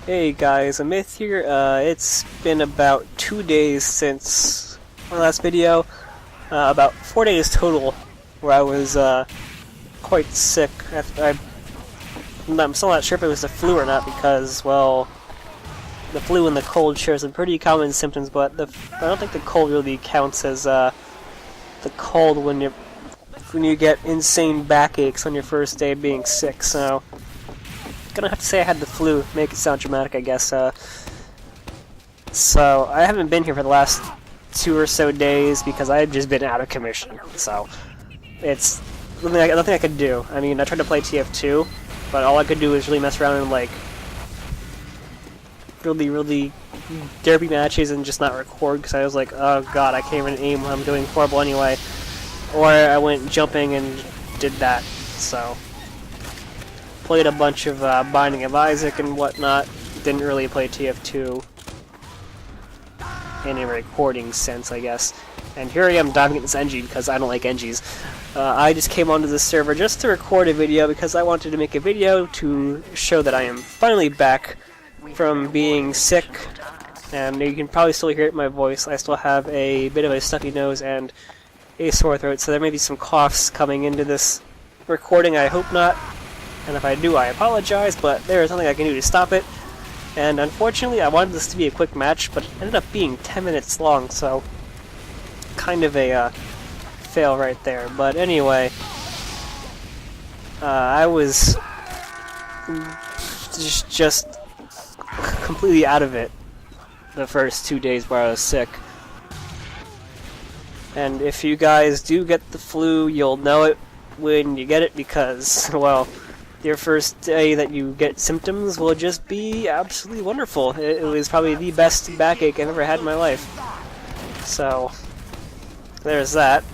Hey guys, Myth here. It's been about 2 days since my last video. About 4 days total, where I was quite sick. I'm still not sure if it was the flu or not because, well, the flu and the cold share some pretty common symptoms, but I don't think the cold really counts as the cold when you get insane backaches on your first day of being sick. So gonna have to say I had the flu, make it sound dramatic, I guess. So I haven't been here for the last 2 or so days because I've just been out of commission. So it's nothing I could do. I mean, I tried to play TF2, but all I could do was really mess around in like really derby matches and just not record because I was like, oh god, I can't even aim. I'm doing horrible anyway. Or I went jumping and did that. So played a bunch of Binding of Isaac and whatnot. Didn't really play TF2 in a recording sense, I guess. And here I am diving into this engie because I don't like engies. I just came onto this server just to record a video because I wanted to make a video to show that I am finally back from being sick. And you can probably still hear it in my voice. I still have a bit of a stuffy nose and a sore throat, so there may be some coughs coming into this recording. I hope not. And if I do, I apologize, but there is nothing I can do to stop it. And unfortunately, I wanted this to be a quick match, but it ended up being 10 minutes long, so kind of a fail right there. But anyway, I was just completely out of it the first 2 days where I was sick. And if you guys do get the flu, you'll know it when you get it because, well, your first day that you get symptoms will just be absolutely wonderful. It was probably the best backache I've ever had in my life. So, there's that.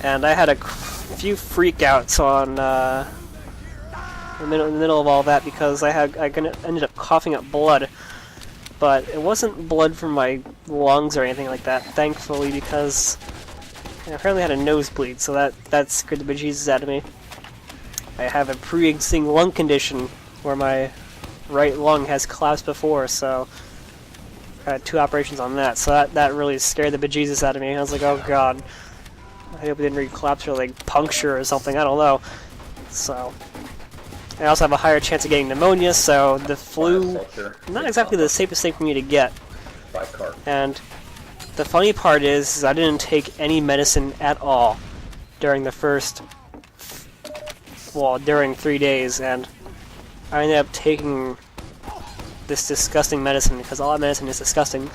And I had a few freakouts on in the middle of all that because I ended up coughing up blood. But it wasn't blood from my lungs or anything like that, thankfully, because I apparently had a nosebleed, so that scared the bejesus out of me. I have a pre-existing lung condition where my right lung has collapsed before, so I had 2 operations on that, so that really scared the bejesus out of me. I was like, oh god, I hope it didn't re-collapse or like puncture or something, I don't know. So I also have a higher chance of getting pneumonia, so the flu, not exactly the safest thing for me to get. And the funny part is I didn't take any medicine at all during the first, well, during 3 days, and I ended up taking this disgusting medicine because all that medicine is disgusting.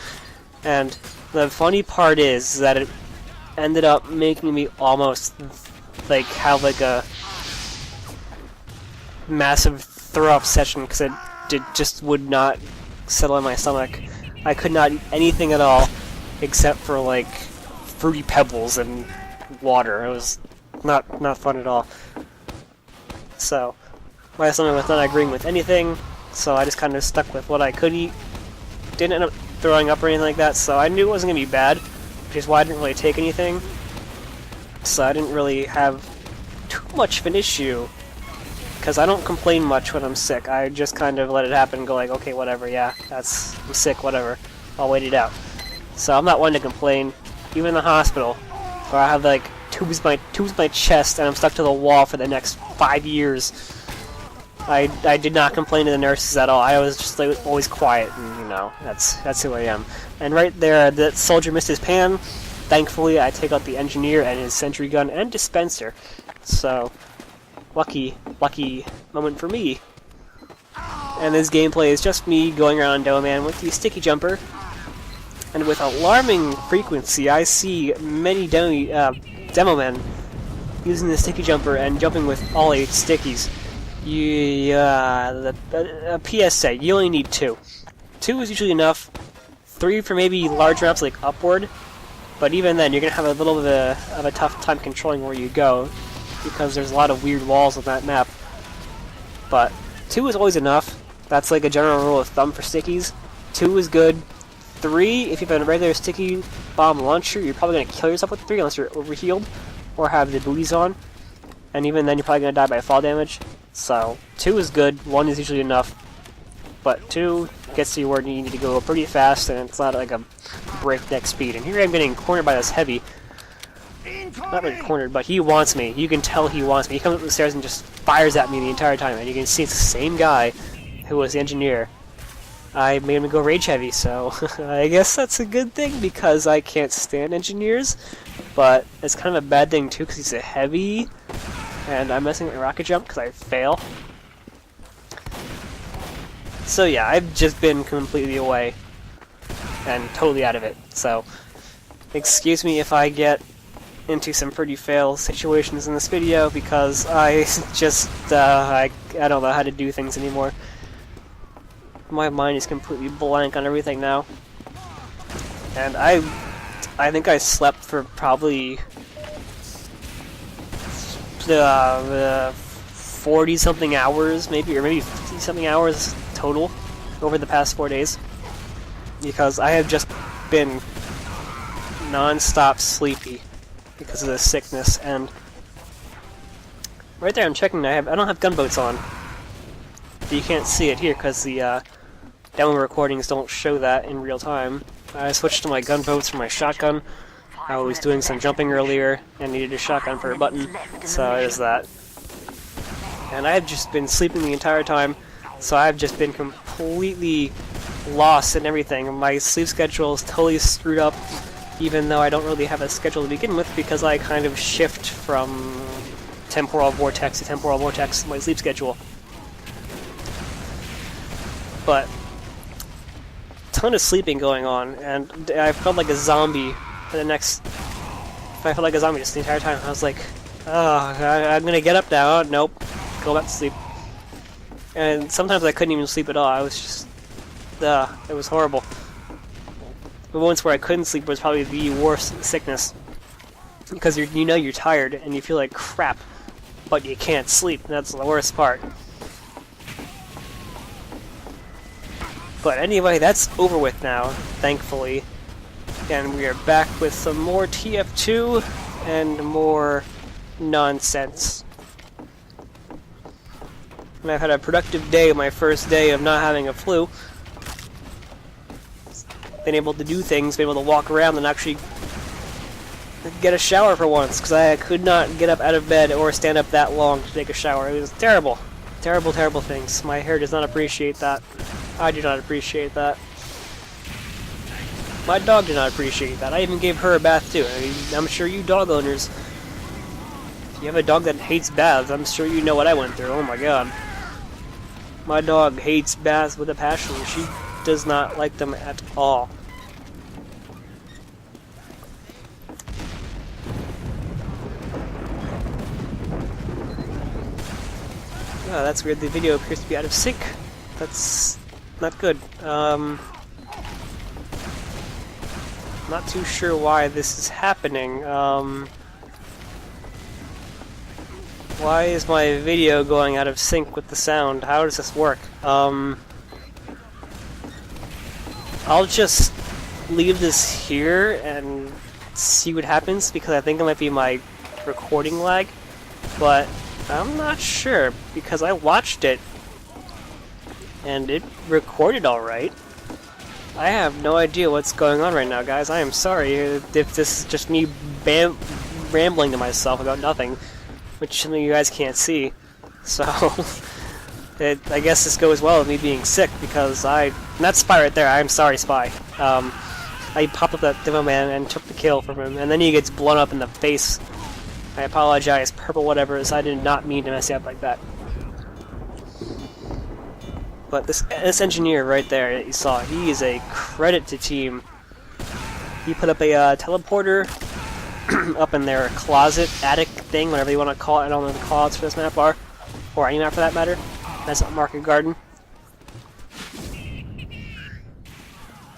And the funny part is that it ended up making me almost like have like a massive throw-up session because it just would not settle in my stomach. I could not eat anything at all except for like fruity pebbles and water. It was not fun at all. So my stomach was not agreeing with anything, so I just kind of stuck with what I could eat. Didn't end up throwing up or anything like that, so I knew it wasn't going to be bad, which is why I didn't really take anything. So I didn't really have too much of an issue, because I don't complain much when I'm sick. I just kind of let it happen and go like, okay, whatever, yeah, I'm sick, whatever. I'll wait it out. So I'm not one to complain. Even in the hospital, where I have like tubes in my chest and I'm stuck to the wall for the next 5 years, I did not complain to the nurses at all. I was just like always quiet, and you know, that's who I am. And right there, that soldier missed his pan. Thankfully, I take out the engineer and his sentry gun and dispenser. So lucky moment for me. And this gameplay is just me going around Demo Man with the sticky jumper. And with alarming frequency, I see many demo men using the sticky jumper and jumping with all 8 stickies. A PSA, you only need 2. 2 is usually enough. 3 for maybe large maps like Upward. But even then, you're going to have a little bit of a tough time controlling where you go, because there's a lot of weird walls on that map. But 2 is always enough. That's like a general rule of thumb for stickies. 2 is good. 3, if you have a regular sticky bomb launcher, you're probably going to kill yourself with 3 unless you're overhealed or have the buoys on. And even then, you're probably going to die by fall damage. So 2 is good, 1 is usually enough. but 2 gets you where you need to go pretty fast, and it's not like a breakneck speed. And here I'm getting cornered by this heavy. Not really cornered, but he wants me. You can tell he wants me. He comes up the stairs and just fires at me the entire time, and you can see it's the same guy who was the engineer. I made him go rage heavy, so I guess that's a good thing because I can't stand engineers, but it's kind of a bad thing too because he's a heavy, and I'm messing with my rocket jump because I fail. So yeah, I've just been completely away and totally out of it, so excuse me if I get into some pretty fail situations in this video because I just, I don't know how to do things anymore. My mind is completely blank on everything now. And I think I slept for probably 40-something hours, maybe, or maybe 50-something hours total over the past 4 days. Because I have just been non-stop sleepy because of this sickness. And right there I'm checking, I don't have gunboats on. But you can't see it here because the demo recordings don't show that in real time. I switched to my gunboats from my shotgun. I was doing some jumping earlier and needed a shotgun for a button, so there's that. And I've just been sleeping the entire time, so I've just been completely lost in everything. My sleep schedule is totally screwed up, even though I don't really have a schedule to begin with because I kind of shift from temporal vortex to temporal vortex in my sleep schedule. But ton of sleeping going on, and I felt like a zombie for the next... I felt like a zombie just the entire time. I was like, oh, I'm gonna get up now. Nope. Go back to sleep. And sometimes I couldn't even sleep at all. I was just... it was horrible. The moments where I couldn't sleep was probably the worst sickness. Because you know you're tired, and you feel like crap, but you can't sleep, and that's the worst part. But anyway, that's over with now, thankfully. And we are back with some more TF2 and more nonsense. And I've had a productive day, my first day of not having a flu. Been able to do things, been able to walk around and actually get a shower for once, because I could not get up out of bed or stand up that long to take a shower. It was terrible. Terrible, terrible things. My hair does not appreciate that. I do not appreciate that. My dog did not appreciate that. I even gave her a bath too. I mean, I'm sure you dog owners, if you have a dog that hates baths, I'm sure you know what I went through. Oh my god. My dog hates baths with a passion. She does not like them at all. Oh, that's weird. The video appears to be out of sync. That's not good. Not too sure why this is happening. Why is my video going out of sync with the sound? How does this work? I'll just leave this here and see what happens because I think it might be my recording lag, but I'm not sure because I watched it and it recorded alright. I have no idea what's going on right now, guys. I am sorry if this is just me rambling to myself about nothing, which some of you guys can't see. So, I guess this goes well with me being sick because and that's Spy right there. I'm sorry, Spy. I popped up that demo man and took the kill from him, and then he gets blown up in the face. I apologize, purple whatever, I did not mean to mess you up like that. But this engineer right there that you saw, he is a credit to team. He put up a teleporter up in their closet, attic thing, whatever you want to call it. I don't know what the callouts for this map are, or any map for that matter. That's not Market Garden.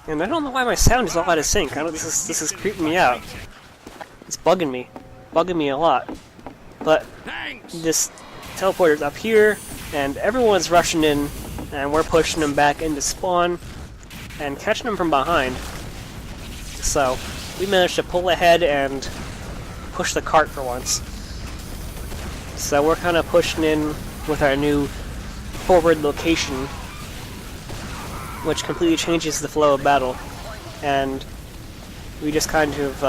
And I don't know why my sound is all out of sync. This is creeping me out. It's bugging me a lot. But this teleporter's up here, and everyone's rushing in. And we're pushing them back into spawn and catching them from behind. So we managed to pull ahead and push the cart for once. So we're kind of pushing in with our new forward location. which completely changes the flow of battle, and we just kind of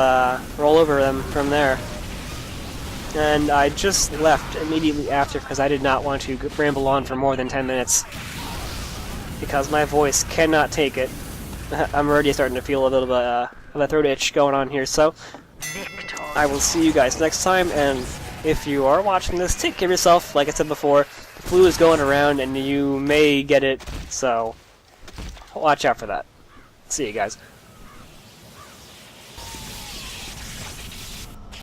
roll over them from there. And I just left immediately after because I did not want to ramble on for more than 10 minutes, because my voice cannot take it. I'm already starting to feel a little bit of a throat itch going on here, so I will see you guys next time, and if you are watching this, take care of yourself. Like I said before, the flu is going around and you may get it, so watch out for that. See you guys.